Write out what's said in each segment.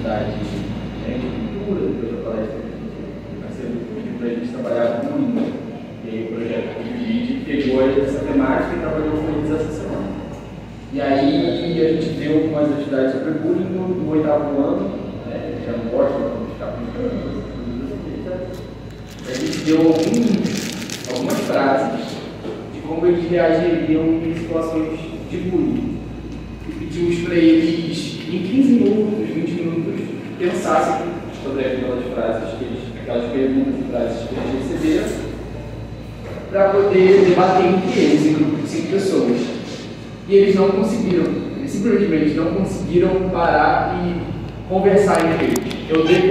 identidade, né, de cultura, depois da palestra, vai ser pedido para a gente trabalhar com bullying. E aí o projeto que a gente pegou essa temática e trabalhou com eles essa semana. E aí a gente deu algumas atividades sobre bullying no 8º ano, né, eles já não gostam de ficar brincando, a gente deu algumas frases de como eles reagiriam em situações de bullying. E pedimos para eles, em 15 minutos, 20 minutos, pensassem sobre aquelas frases, aquelas perguntas e frases que eles receberam, para poder debater entre eles, em grupo de 5 pessoas. E eles não conseguiram, eles simplesmente não conseguiram parar e conversar entre eles.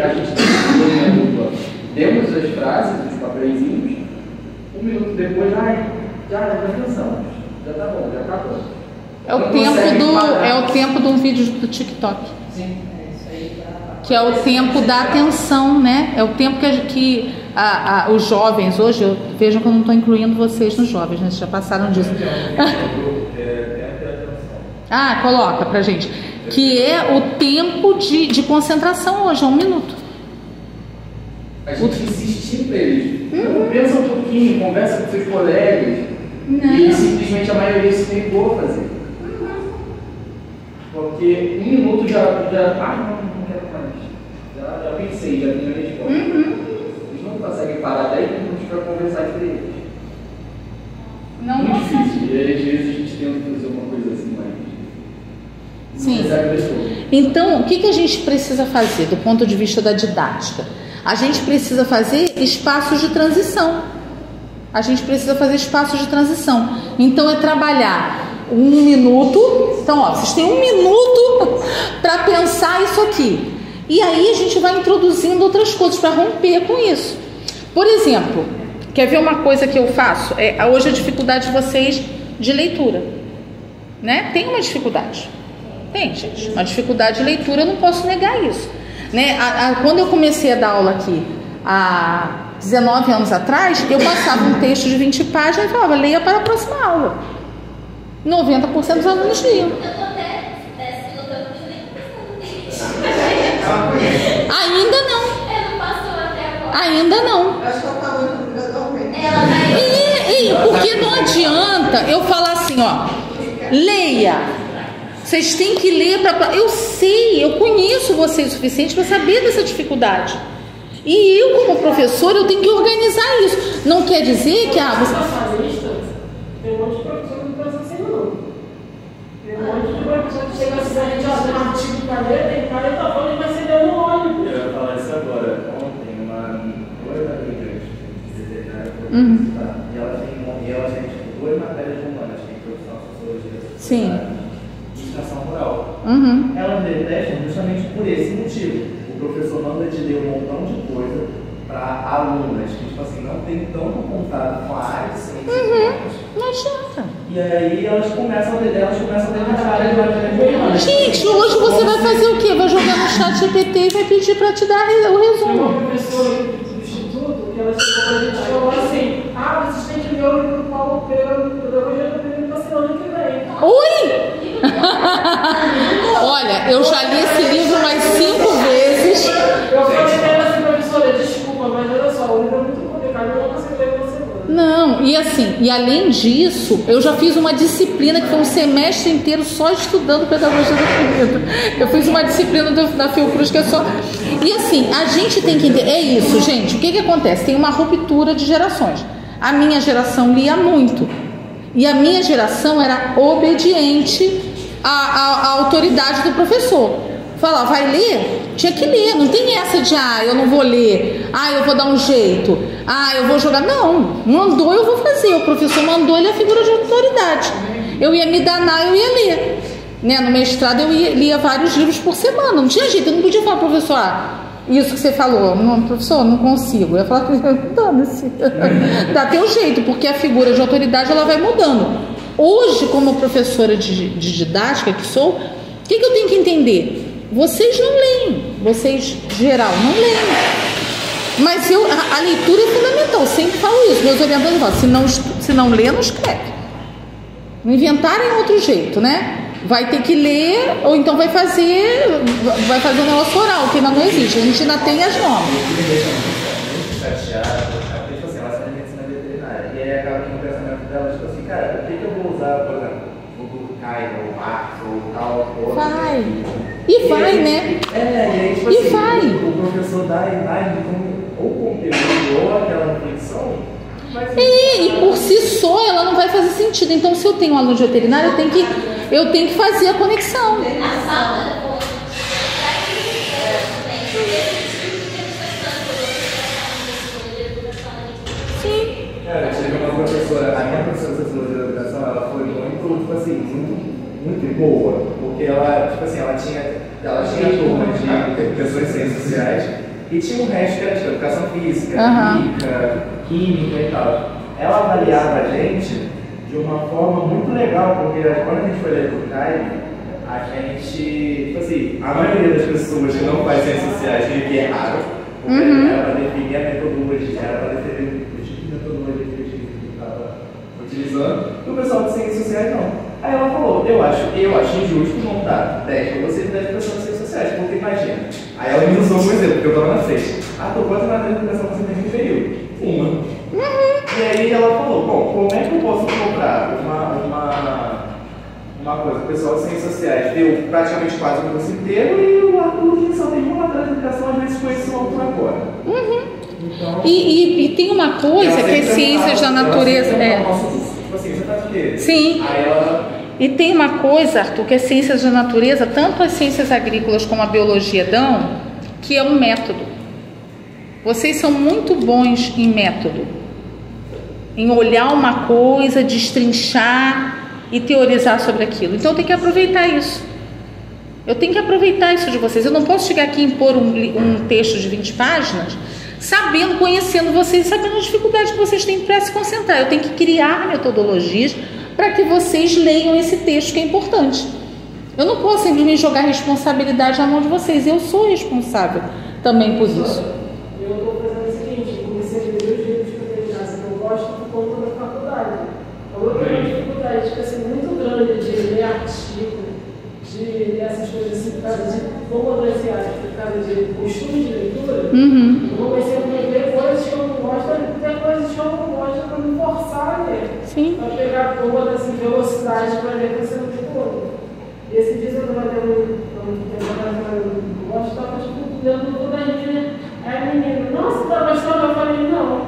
A gente demos as frases, os papeizinhos, 1 minuto depois, já pensamos, já tá bom, já acabou. É o tempo de um vídeo do TikTok. Sim. Que é o tempo da atenção, né? É o tempo que os jovens, hoje, vejam que eu não estou incluindo vocês nos jovens, né? Vocês já passaram disso. Coloca pra gente. Que é o tempo de concentração hoje, é 1 minuto. A gente insistir para eles. Pensa um pouquinho, conversa com seus colegas. E simplesmente a maioria se negou a fazer. Porque 1 minuto já não quero mais. Já pensei, já tenho a resposta. Eles não conseguem parar 10 minutos para conversar entre eles. Não muito consegue. difícil. E às vezes a gente tenta fazer uma coisa assim, mas sim. Então, o que a gente precisa fazer do ponto de vista da didática? A gente precisa fazer espaços de transição. Então, é trabalhar 1 minuto. Então, vocês têm 1 minuto para pensar isso aqui. E aí a gente vai introduzindo outras coisas para romper com isso. Por exemplo, quer ver uma coisa que eu faço? Hoje a dificuldade de vocês de leitura, né? Tem uma dificuldade. Tem, gente. Uma dificuldade de leitura, eu não posso negar isso. Né? Quando eu comecei a dar aula aqui há 19 anos atrás, eu passava um texto de 20 páginas e falava, leia para a próxima aula. 90% dos alunos liam. Ainda não. Porque não adianta eu falar assim, leia. Vocês têm que ler para. Eu sei, eu conheço vocês o suficiente para saber dessa dificuldade. E eu, como professor, eu tenho que organizar isso. Não quer dizer que tem um monte de professor que não pensa assim, não. Tem um monte de professor que chega assim, a gente abre um artigo de caneta, tem caneta folha e vai ser dando no ônibus. Eu ia falar isso agora. Ontem, uma loira grande, e ela tem tipo, 2 matérias humanas, tem profissão, sociologia, sim. E educação moral. Elas detestam justamente por esse motivo. O professor manda de ler um montão de coisa para alunas que, tipo assim, não tem tanto contato com a área de ciências. Não adianta. E aí elas começam a ler a área de matérias. Gente, hoje você vai fazer o quê? Vai jogar no chat GPT e vai pedir para te dar o Tem resumo. uma professora do instituto que ela chegou pra gente e falou assim, vocês têm que ler o livro do Paulo Pedro, Pedagogia do Período da semana que vem. Oi! Olha, eu já li esse livro mais 5 vezes. Eu falei pra ela assim, professora, desculpa, mas olha só, o livro é muito complicado, eu não consigo ler uma semana. Não, e assim, e além disso, eu já fiz uma disciplina que foi um semestre inteiro só estudando pedagogia do período. Eu fiz uma disciplina da Fiocruz que é só. E assim, a gente tem que entender, é isso, gente, o que acontece? Tem uma ruptura de gerações. A minha geração lia muito. E a minha geração era obediente à autoridade do professor. Falar, vai ler? Tinha que ler. Não tem essa de, eu não vou ler. Eu vou dar um jeito. Eu vou jogar. Não, mandou, eu vou fazer. O professor mandou, ele é a figura de autoridade. Eu ia me danar, eu ia ler. Né? No mestrado eu lia vários livros por semana. Não tinha jeito, eu não podia falar, professor, isso que você falou, não, professor, não consigo. Eu ia falar, dane-se. Dá teu jeito, porque a figura de autoridade ela vai mudando. Hoje, como professora de didática que sou, o que eu tenho que entender? Vocês não leem, vocês, geral, não leem. Mas a leitura é fundamental, eu sempre falo isso. Meus orientadores falam, se não lê, não escreve. Não inventarem outro jeito, né? vai ter que ler, ou então vai fazer o negócio oral, que ainda não existe. A gente ainda tem as normas. Me deixa muito chateado, porque, tipo assim, ela sai de medicina veterinária. E aí acaba que no pensamento dela, tipo assim, cara, o que eu vou usar, por exemplo, o Durkheim, ou o Marx, ou tal, outro. Vai. E vai, né? E aí, tipo E assim, vai. O professor dá a imagem ou conteúdo, ou aquela reflexão. E por si só ela não vai fazer sentido. Então, se eu tenho um aluno de veterinário, eu tenho que fazer a conexão. Sim. Cara, tive uma professora, a minha professora de Sociologia da Educação, ela foi muito, tipo assim, muito boa, porque ela, tipo assim, ela tinha a turma de pessoas de ciências sociais e tinha o resto que era tipo educação física, química e tal. Ela avaliava a gente de uma forma muito legal, porque quando a gente foi ler Durkheim, a gente, tipo assim, a maioria das pessoas que não faz ciências sociais meio que erraram, porque era para definir a metodologia, era para definir o tipo de metodologia que a gente estava utilizando, e o pessoal de ciências sociais não. Aí ela falou, eu acho injusto montar 10 para você e 10 para pessoas de ciências sociais, porque imagina. Aí ela me usou um exemplo, porque eu estava na 6. Tu quantas matérias de educação você tem no período? Uma. E aí ela falou, bom, como é que eu posso comprar uma coisa? O pessoal de ciências sociais deu praticamente quase o curso inteiro e o Arthur que só tem uma matéria de educação, às vezes foi esse outro agora. Então, E tem uma coisa que é ciências da natureza. Tipo assim, você faz o quê? Sim. Aí ela... E tem uma coisa, Arthur, que é ciências da natureza, tanto as ciências agrícolas como a biologia dão, que é um método. Vocês são muito bons em método, em olhar uma coisa, destrinchar e teorizar sobre aquilo. Então eu tenho que aproveitar isso. Eu tenho que aproveitar isso de vocês. Eu não posso chegar aqui e impor um texto de 20 páginas, sabendo, conhecendo vocês, sabendo a dificuldade que vocês têm para se concentrar. Eu tenho que criar metodologias para que vocês leiam esse texto que é importante. Eu não posso simplesmente jogar responsabilidade na mão de vocês. Eu sou responsável também por isso. Eu estou fazendo o seguinte, eu comecei a ler os livros que eu tenho casa, que eu gosto por conta da faculdade. Então eu tenho uma dificuldade, tipo assim, muito grande de ler artigo, de ler essas coisas assim, por causa de, vou botar esse artigo, por causa de costume de leitura. Eu comecei a ler coisas que eu não gosto, até coisas que eu não gosto para me forçar a ler. Sim. Para pegar toda assim, velocidade para ler, você não tem como. E esse dia eu estava lendo, eu gosto, estava lendo toda a linha. Aí a menina, nossa, tá gostando? Eu falei, não.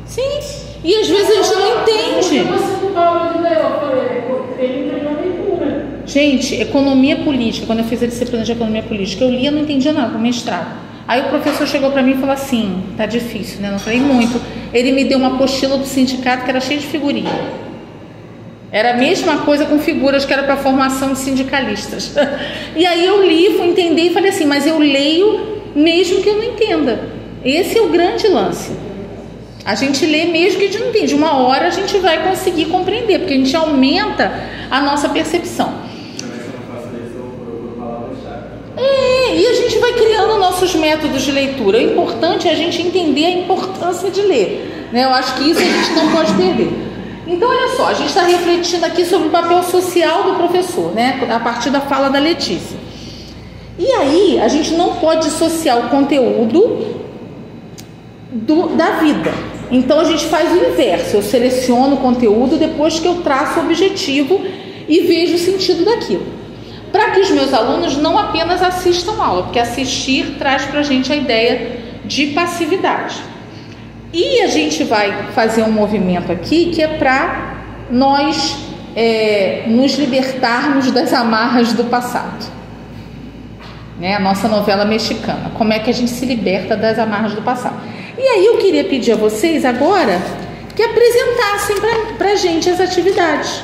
Sim, e às vezes a gente não entende. Você não fala de ler, eu falei, ele entendeu a leitura. Gente, economia política, quando eu fiz a disciplina de economia política, eu lia, não entendia nada, com mestrado. Aí o professor chegou para mim e falou assim, tá difícil, né? Eu falei, muito. Ele me deu uma apostila do sindicato que era cheia de figurinha. Era a mesma coisa com figuras que era para formação de sindicalistas. E aí eu li, fui entender e falei assim, mas eu leio mesmo que eu não entenda. Esse é o grande lance. A gente lê mesmo que a gente não entende. Uma hora a gente vai conseguir compreender, porque a gente aumenta a nossa percepção. E a gente vai criando nossos métodos de leitura. O importante é a gente entender a importância de ler, né? Eu acho que isso a gente não pode perder. Então, olha só, a gente está refletindo aqui sobre o papel social do professor, né? A partir da fala da Letícia. E aí, a gente não pode dissociar o conteúdo da vida. Então, a gente faz o inverso. Eu seleciono o conteúdo depois que eu traço o objetivo e vejo o sentido daquilo. Para que os meus alunos não apenas assistam aula, porque assistir traz para a gente a ideia de passividade. E a gente vai fazer um movimento aqui que é para nós nos libertarmos das amarras do passado. Né? A nossa novela mexicana. Como é que a gente se liberta das amarras do passado? E aí eu queria pedir a vocês agora que apresentassem para a gente as atividades.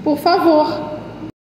Por favor.